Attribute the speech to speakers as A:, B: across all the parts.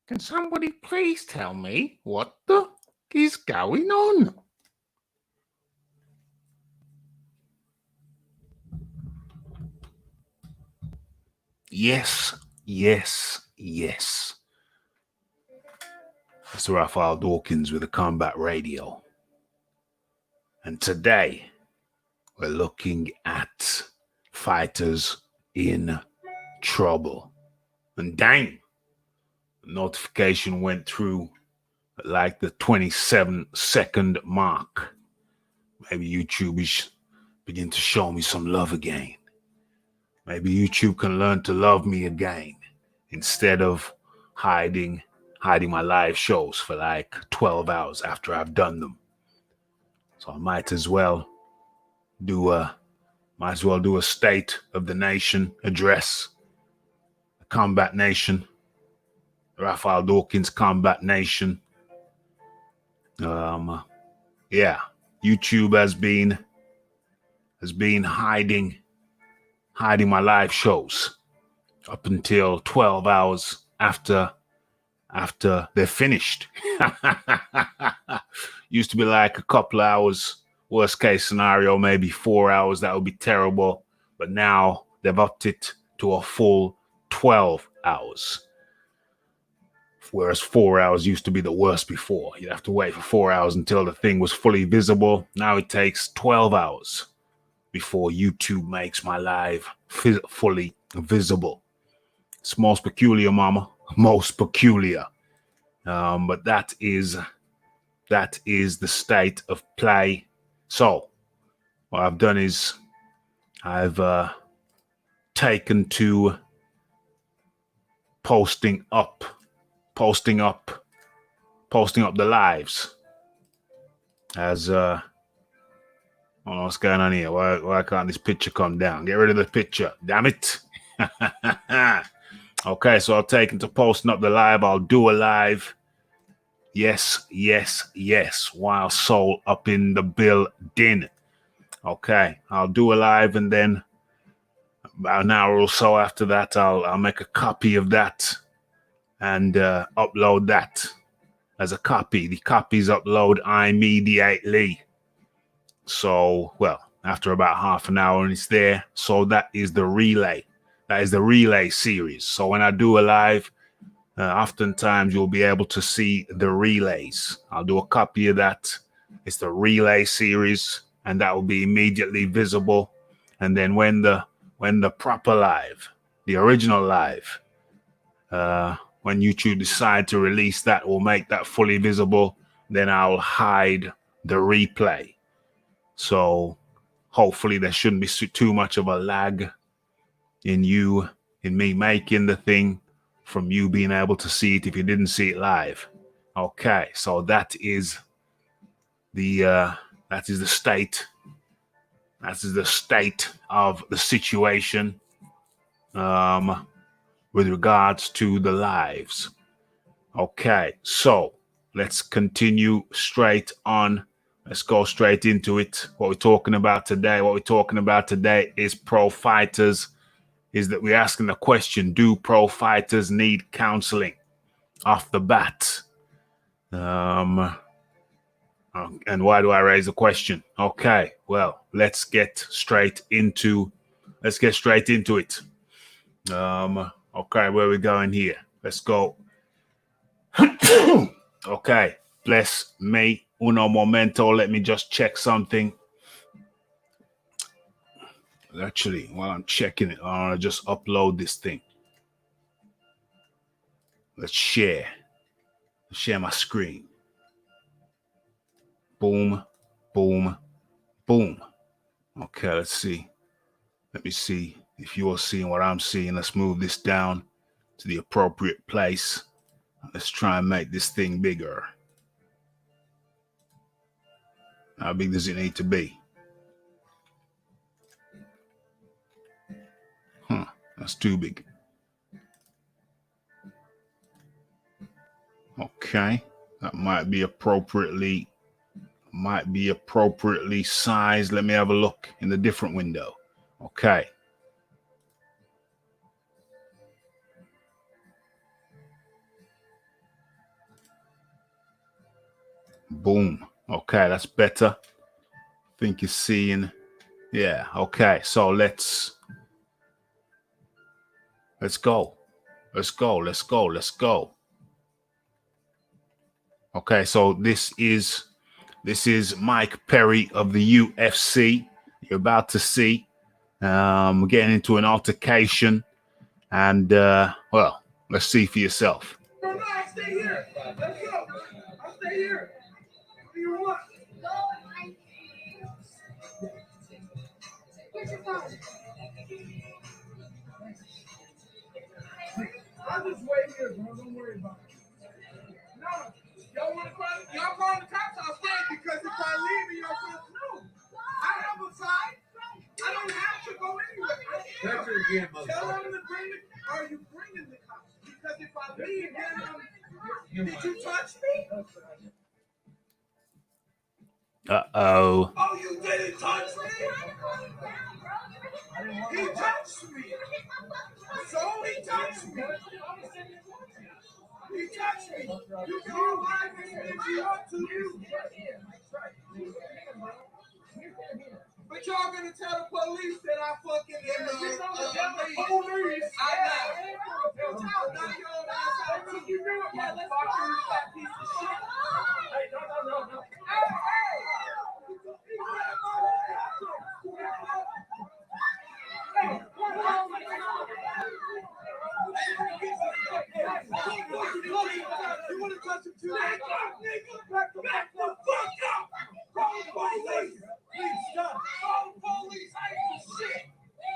A: Can somebody please tell me what the is going on? Yes, yes, yes. It's Raphael Dawkins with the Combat Radio. And today we're looking at fighters in trouble. And dang, the notification went through at like the 27-second mark. Maybe YouTube is begin to show me some love again. Maybe YouTube can learn to love me again instead of hiding my live shows for like 12 hours after I've done them. So I might as well do a State of the Nation address. The Combat Nation, Raphael Dawkins Combat Nation. Yeah, YouTube has been hiding my live shows up until 12 hours after they're finished. Used to be like a couple hours, worst case scenario, maybe 4 hours. That would be terrible. But now they've upped it to a full 12 hours. Whereas 4 hours used to be the worst before. You'd have to wait for 4 hours until the thing was fully visible. Now it takes 12 hours before YouTube makes my live fully visible. It's most peculiar, mama. Most peculiar. But that is the state of play. So what I've done is I've taken to posting up the lives as I don't know what's going on here. Why can't this picture come down? Get rid of the picture, damn it. Okay, so I'll take into posting up the live. I'll do a live. Yes, Wild Soul up in the building. Okay, I'll do a live, and then about an hour or so after that, I'll make a copy of that and upload that as a copy. The copies upload immediately. So, well, after about half an hour, and it's there. So that is the relay. That is the relay series. So when I do a live, oftentimes you'll be able to see the relays. I'll do a copy of that. It's the relay series, and that will be immediately visible. And then when the proper live, the original live, when YouTube decide to release that or make that fully visible, then I'll hide the replay. So hopefully there shouldn't be too much of a lag in me making the thing from you being able to see it if you didn't see it live. Okay, so that is the state. That is the state of the situation with regards to the lives. Okay, so let's continue straight on. Let's go straight into it. What we're talking about today is pro fighters. Is that we're asking the question, do pro fighters need counseling? Off the bat. And why do I raise the question? Okay, well, let's get straight into it. Okay, where are we going here? Let's go. Okay, bless me. Uno momento. Let me just check something. Actually, while I'm checking it, I'll just upload this thing. Let's share my screen. Boom, boom, boom. Okay, let's see. Let me see if you're seeing what I'm seeing. Let's move this down to the appropriate place. Let's try and make this thing bigger. How big does it need to be? That's too big. Okay, that might be appropriately sized. Let me have a look in the different window. Okay. Boom. Okay, that's better. Think you're seeing. Yeah. Okay. So let's go. Let's go. Let's go. Let's go. Okay. So this is Mike Perry of the UFC. You're about to see. We're getting into an altercation, and well, let's see for yourself. No, I'll stay here. Let's go. I'll stay here. What do you want? Where's your phone? I'll just wait here, bro. Don't worry about it. No, y'all want to call? Y'all call the cops? I'll stay because if I leave, y'all can't. No, I have a side. I don't have to go anywhere. Tell them to bring the. Are you bringing the cops? Because if I leave, then did you touch me? Uh-oh. Oh, you didn't touch me? He touched me. So he touched me. He touched me. You can all lie if you want to. But y'all gonna tell the police that I fucking police. I know. Now y'all you know what, motherfucker? That piece of shit. Hey, no. Hey! You want to touch him too? Back up, nigga! Back the fuck up! Call the police! Please stop! Call the police! I ain't do shit!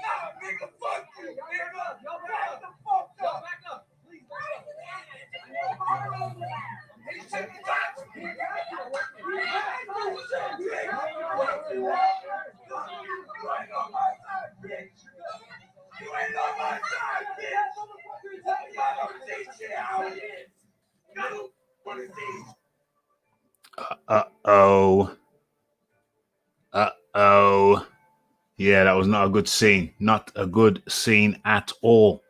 A: Nah, nigga, fuck you, nigga! Back the fuck up! Back up! Please back up! He shouldn't touch me! You ain't on my side, bitch! You ain't on my side, bitch! Y'all don't see shit how it is! Y'all don't want to see. Uh-oh. Yeah, that was not a good scene. Not a good scene at all.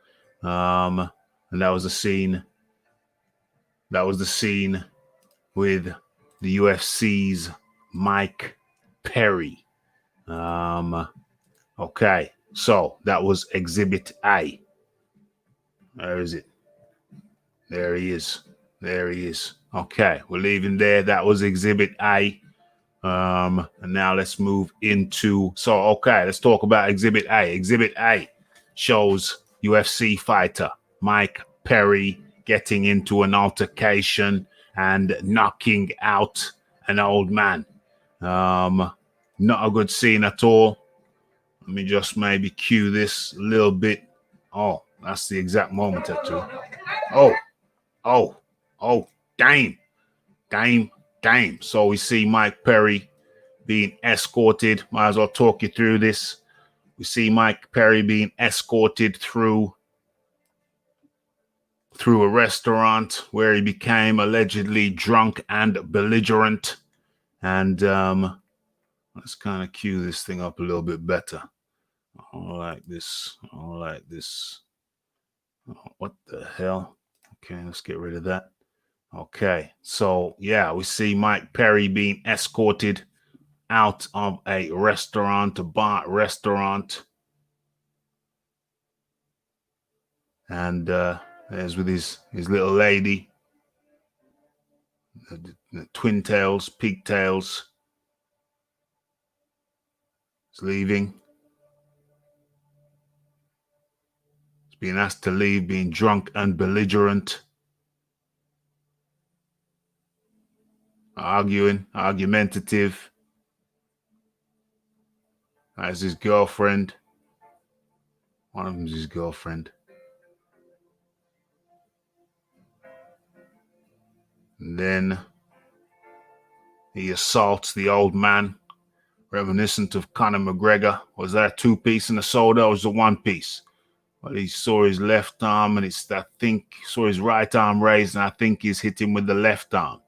A: And that was the scene. That was the scene with the UFC's Mike Perry. Okay, so that was Exhibit A. Where is it? There he is. There he is. Okay, we're leaving there. That was Exhibit A. And now let's move into. So, okay, let's talk about Exhibit A. Exhibit A shows UFC fighter Mike Perry getting into an altercation and knocking out an old man. Not a good scene at all. Let me just maybe cue this a little bit. Oh, that's the exact moment actually. Oh, damn. So we see Mike Perry being escorted. Might as well talk you through this. We see Mike Perry being escorted through a restaurant where he became allegedly drunk and belligerent. And let's kind of cue this thing up a little bit better. I don't like this. Oh, what the hell? Okay, let's get rid of that. Okay, so yeah, we see Mike Perry being escorted out of a restaurant, a bar restaurant. And there's with his little lady, the twin tails, pigtails. He's leaving. He's being asked to leave, being drunk and belligerent. Argumentative. That's his girlfriend. One of them's his girlfriend. And then he assaults the old man, reminiscent of Conor McGregor. Was that a 2-piece in the soda or was it 1-piece? Well, he saw his left arm and saw his right arm raised, and I think he's hit him with the left arm.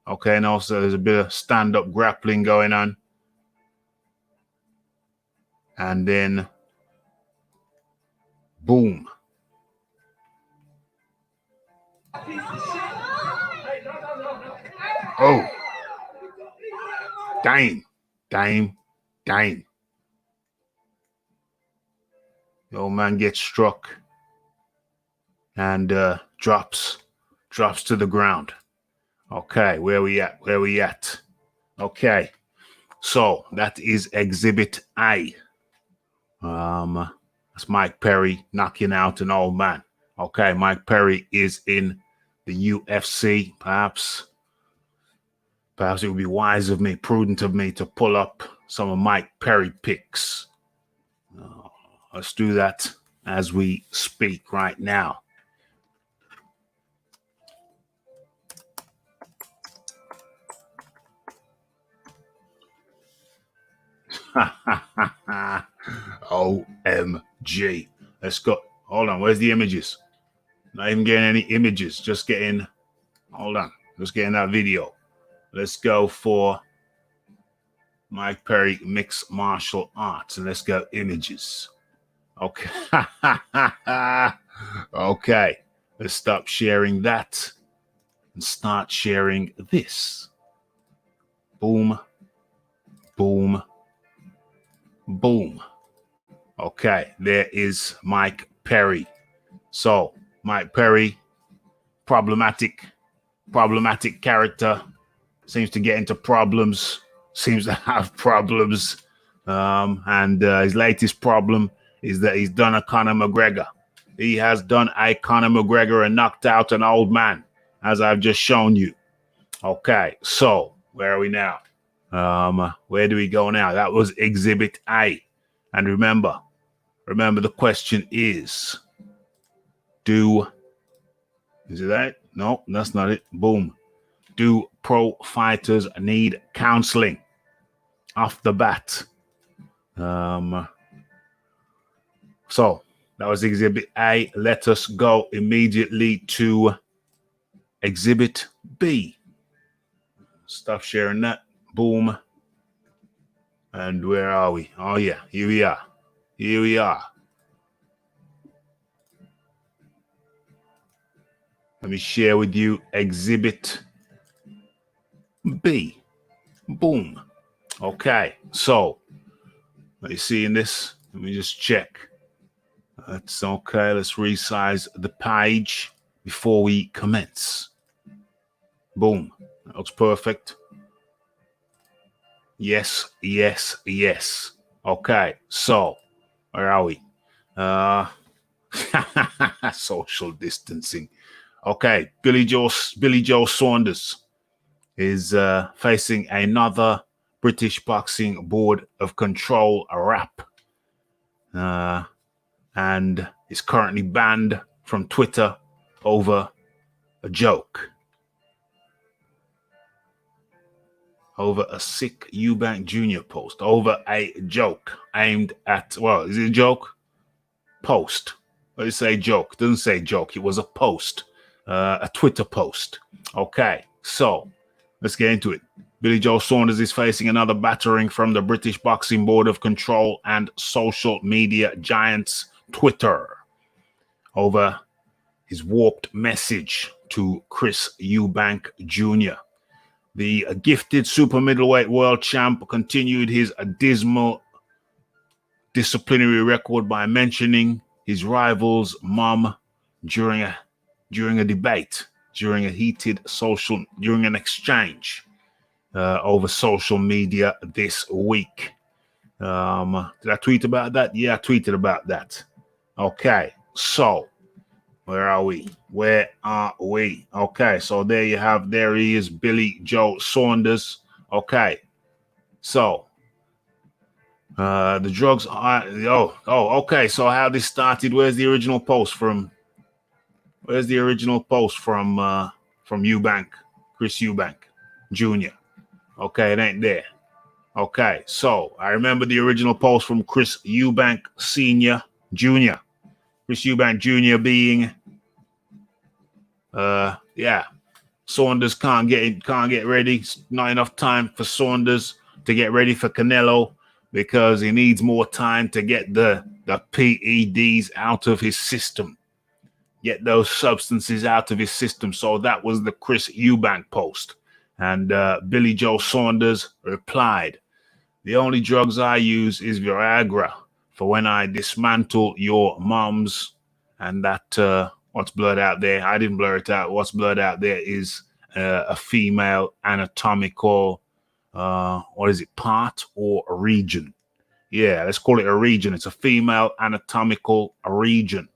A: Okay, and also there's a bit of stand-up grappling going on. And then, boom. Oh, damn. The old man gets struck and drops to the ground. Okay, where we at? Okay, so that is Exhibit A. That's Mike Perry knocking out an old man. Okay, Mike Perry is in the UFC. Perhaps it would be wise of me, prudent of me, to pull up some of Mike Perry pics. Let's do that as we speak right now. OMG. Let's go. Hold on. Where's the images? Not even getting any images. Just getting. Hold on. Just getting that video. Let's go for Mike Perry mixed martial arts. And let's go images. Okay. Okay. Let's stop sharing that and start sharing this. Boom. Boom. Boom. Okay, there is Mike Perry. So, Mike Perry, problematic character, seems to get into problems, seems to have problems. And his latest problem is that he's done a Conor McGregor. He has done a Conor McGregor and knocked out an old man, as I've just shown you. Okay, so where are we now? Where do we go now? That was Exhibit A. And remember the question is is it that? No, that's not it. Boom. Do pro fighters need counseling? Off the bat. So that was Exhibit A. Let us go immediately to Exhibit B. Stop sharing that. Boom. And where are we? Oh, yeah. Here we are. Let me share with you Exhibit B. Boom. Okay. So, are you seeing this? Let me just check. That's okay. Let's resize the page before we commence. Boom. That looks perfect. Yes. Okay, so where are we? Social distancing. Okay, Billy Joe Saunders is facing another British Boxing Board of Control rap, and is currently banned from Twitter over a joke. Over a sick Eubank Jr. post, over a joke aimed at, well, is it a joke? Post. What did it say joke? Doesn't say joke. It was a post, a Twitter post. Okay, so let's get into it. Billy Joe Saunders is facing another battering from the British Boxing Board of Control and social media giants Twitter over his warped message to Chris Eubank Jr. The gifted super middleweight world champ continued his dismal disciplinary record by mentioning his rival's mom during an exchange over social media this week. Did I tweet about that? Yeah, I tweeted about that. Okay, so where are we? Okay, so there he is, Billy Joe Saunders. Okay, so the drugs are, okay, so how this started, where's the original post from Eubank, Chris Eubank Jr.? Okay, it ain't there. Okay, so I remember the original post from Chris Eubank Sr. Jr. Chris Eubank Jr. being, Saunders can't get ready. It's not enough time for Saunders to get ready for Canelo because he needs more time to get the PEDs out of his system, get those substances out of his system. So that was the Chris Eubank post. And Billy Joe Saunders replied, "The only drugs I use is Viagra for when I dismantle your mums." And that, what's blurred out there, I didn't blur it out. What's blurred out there is a female anatomical, what is it, part or a region? Yeah, let's call it a region. It's a female anatomical region.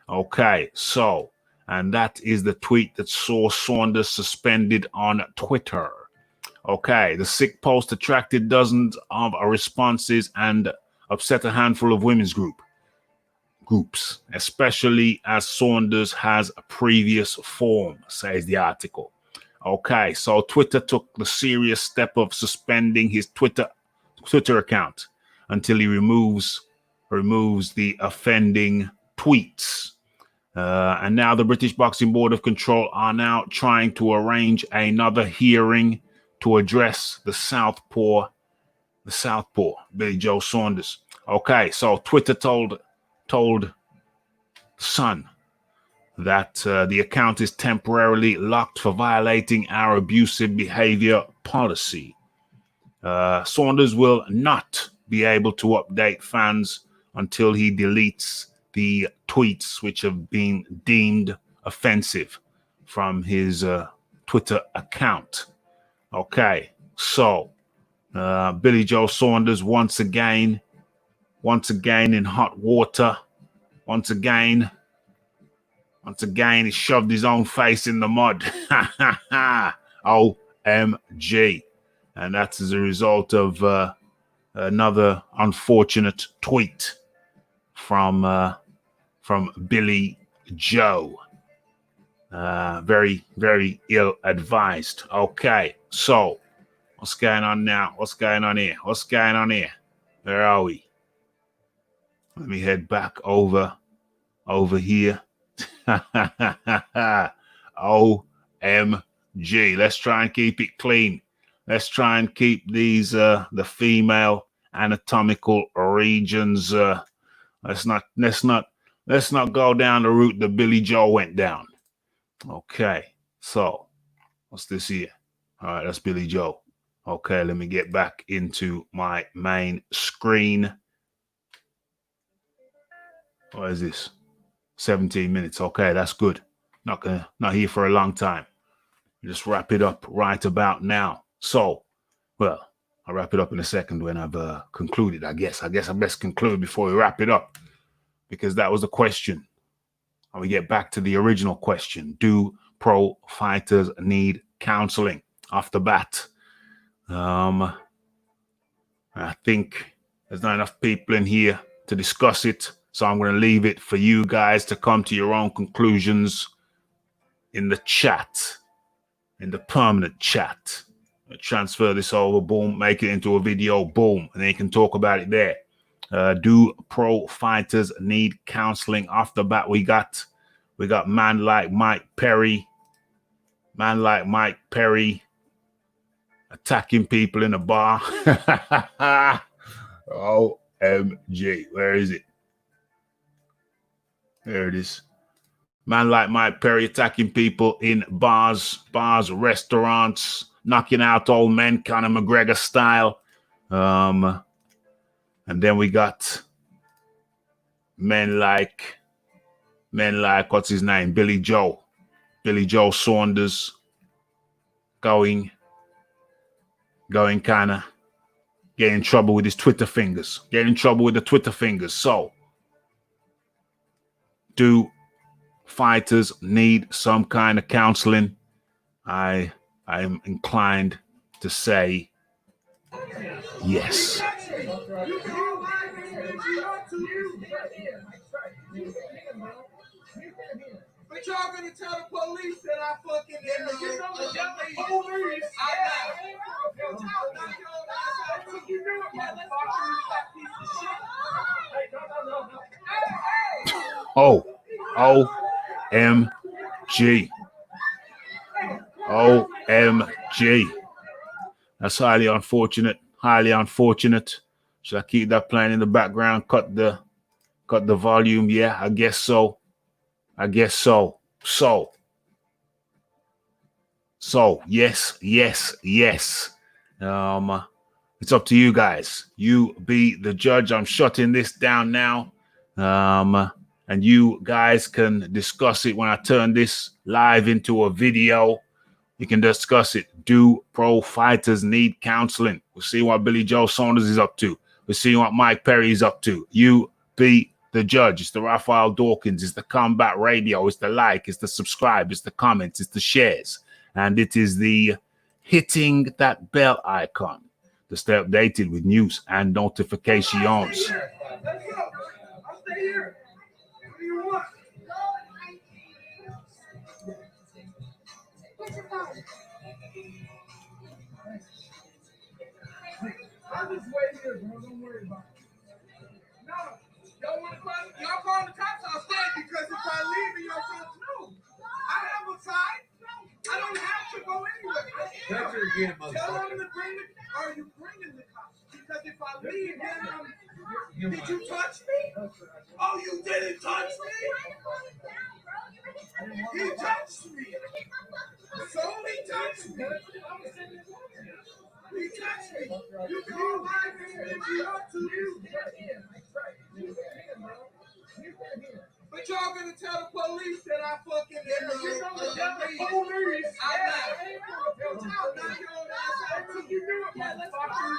A: Okay, so, and that is the tweet that saw Saunders suspended on Twitter. Okay, the sick post attracted dozens of responses and upset a handful of women's groups, especially as Saunders has a previous form, says the article. Okay, so Twitter took the serious step of suspending his Twitter account until he removes the offending tweets. And now the British Boxing Board of Control are now trying to arrange another hearing to address the Southpaw, Billy Joe Saunders. Okay, so Twitter told Sun that the account is temporarily locked for violating our abusive behavior policy. Saunders will not be able to update fans until he deletes the tweets which have been deemed offensive from his Twitter account. Okay, so Billy Joe Saunders once again in hot water. Once again, he shoved his own face in the mud. OMG. And that's as a result of another unfortunate tweet from Billy Joe. Very, very ill-advised. Okay, so what's going on now? What's going on here? Where are we? Let me head back over here. OMG. Let's try and keep it clean. Let's try and keep these the female anatomical regions. Let's not go down the route that Billy Joe went down. Okay, so what's this here? All right, that's Billy Joe. Okay, let me get back into my main screen. What is this? 17 minutes. Okay, that's good. Not here for a long time. Just wrap it up right about now. So, well, I'll wrap it up in a second when I've concluded, I guess. I best conclude before we wrap it up, because that was the question. And we get back to the original question. Do pro fighters need counseling? Off the bat, I think there's not enough people in here to discuss it, so I'm going to leave it for you guys to come to your own conclusions in the chat, in the permanent chat. I'll transfer this over, boom, make it into a video, boom, and then you can talk about it there. Do pro fighters need counseling? Off the bat, we got man like Mike Perry attacking people in a bar. OMG, where is it? There it is. Man like Mike Perry attacking people in bars, restaurants, knocking out old men, Conor McGregor style. And then we got men like what's his name? Billy Joe Saunders going kind of getting in trouble with his Twitter fingers. So, do fighters need some kind of counseling? I am inclined to say yes.
B: But y'all gonna tell the police that I fucking you know the police.
A: OMG. That's highly unfortunate. Should I keep that playing in the background? Cut the volume? Yeah, I guess so. So So yes, yes, yes. It's up to you guys. You be the judge. I'm shutting this down now. And you guys can discuss it when I turn this live into a video. You can discuss it. Do pro fighters need counseling? We'll see what Billy Joe Saunders is up to. We'll see what Mike Perry is up to. You be the judge. It's the Raphael Dawkins. It's the Combat Radio. It's the like. It's the subscribe. It's the comments. It's the shares. And it is the hitting that bell icon to stay updated with news and notifications.
B: Let's go. I'll stay here. What do you want? I'll just wait here, bro. Don't worry about it. No, y'all want to call? Y'all call the cops? I'll stay because if I leave, y'all cops know. I have a side. I don't have to go anywhere. That's your again, motherfucker. Tell them to bring the. Are you bringing the cops? Because if I leave, then did you touch me? Oh, you didn't touch me. He touched me. So he touched me. He touched me. You can all lie if you want to. But y'all gonna tell the police that I fucking you're gonna tell the police. I'm not. You do it, motherfucker.